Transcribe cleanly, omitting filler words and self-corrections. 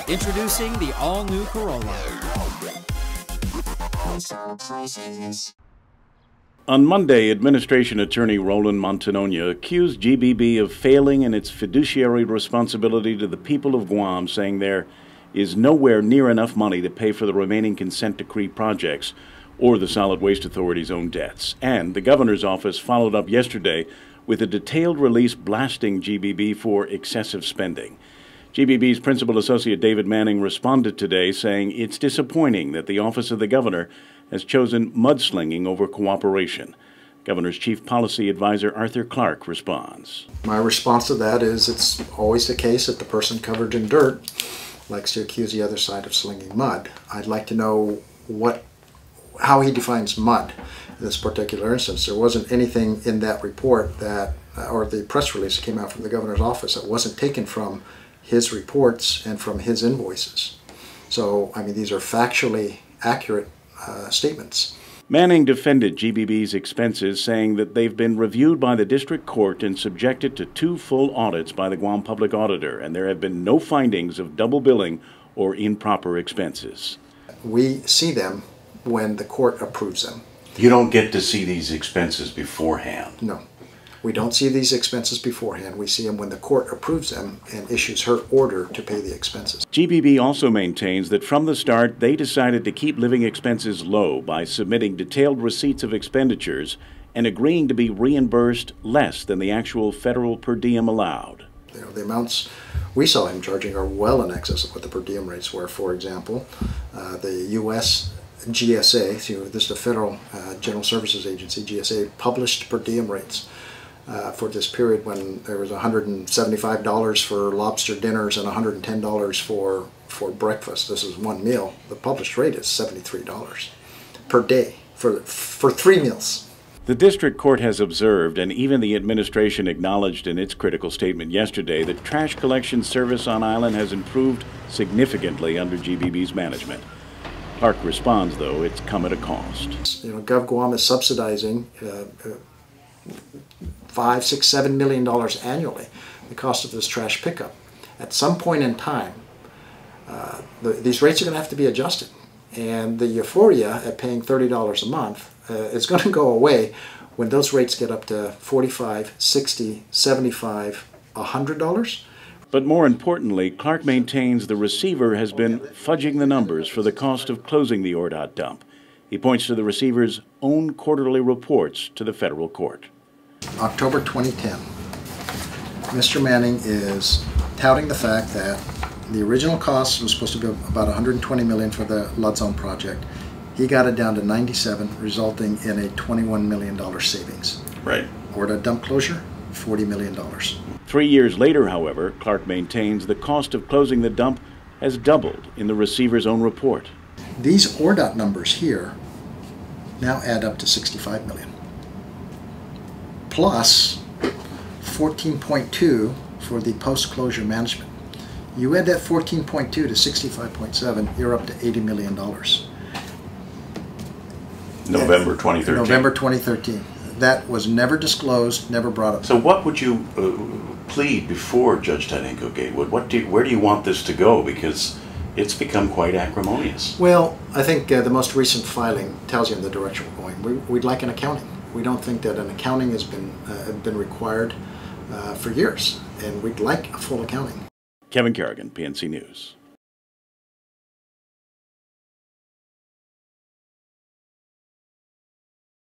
Introducing the all-new Corolla. On Monday, Administration Attorney Roland Montanoña accused GBB of failing in its fiduciary responsibility to the people of Guam, saying there is nowhere near enough money to pay for the remaining consent decree projects or the Solid Waste Authority's own debts. And the governor's office followed up yesterday with a detailed release blasting GBB for excessive spending. GBB's Principal Associate David Manning responded today, saying it's disappointing that the Office of the Governor has chosen mudslinging over cooperation. Governor's Chief Policy Advisor Arthur Clark responds. My response to that is it's always the case that the person covered in dirt likes to accuse the other side of slinging mud. I'd like to know how he defines mud in this particular instance. There wasn't anything in that report that, or the press release that came out from the governor's office, that wasn't taken from his reports and from his invoices. So, I mean, these are factually accurate statements. Manning defended GBB's expenses, saying that they've been reviewed by the district court and subjected to 2 full audits by the Guam Public Auditor, and there have been no findings of double billing or improper expenses. We see them when the court approves them. You don't get to see these expenses beforehand? No. We don't see these expenses beforehand. We see them when the court approves them and issues her order to pay the expenses. GBB also maintains that from the start they decided to keep living expenses low by submitting detailed receipts of expenditures and agreeing to be reimbursed less than the actual federal per diem allowed. You know, the amounts we saw him charging are well in excess of what the per diem rates were. For example, the U.S. GSA, so this is the Federal General Services Agency, GSA, published per diem rates for this period when there was $175 for lobster dinners and $110 for breakfast. This is one meal. The published rate is $73 per day for 3 meals. The district court has observed, and even the administration acknowledged in its critical statement yesterday, that trash collection service on island has improved significantly under GBB's management. Clark responds, though, it's come at a cost. You know, GovGuam is subsidizing $5, $6, $7 million annually, the cost of this trash pickup. At some point in time, these rates are going to have to be adjusted. And the euphoria at paying $30 a month is going to go away when those rates get up to $45, $60, $75, $100. But more importantly, Clark maintains the receiver has been fudging the numbers for the cost of closing the ORDOT dump. He points to the receiver's own quarterly reports to the federal court. October 2010, Mr. Manning is touting the fact that the original cost was supposed to be about $120 million for the Lud Zone project. He got it down to 97, resulting in a $21 million savings. Right. ORDOT dump closure, $40 million. 3 years later, however, Clark maintains the cost of closing the dump has doubled in the receiver's own report. These ORDOT numbers here now add up to $65 million. Plus 14.2 for the post-closure management. You add that 14.2 to 65.7, you're up to $80 million. November 2013. November 2013. That was never disclosed, never brought up. So what would you plead before Judge Tydenko Gatewood? Where do you want this to go? Because it's become quite acrimonious. Well, I think the most recent filing tells you in the direction we're going. We'd like an accounting. We don't think that an accounting has been required for years, and we'd like a full accounting. Kevin Kerrigan, PNC News.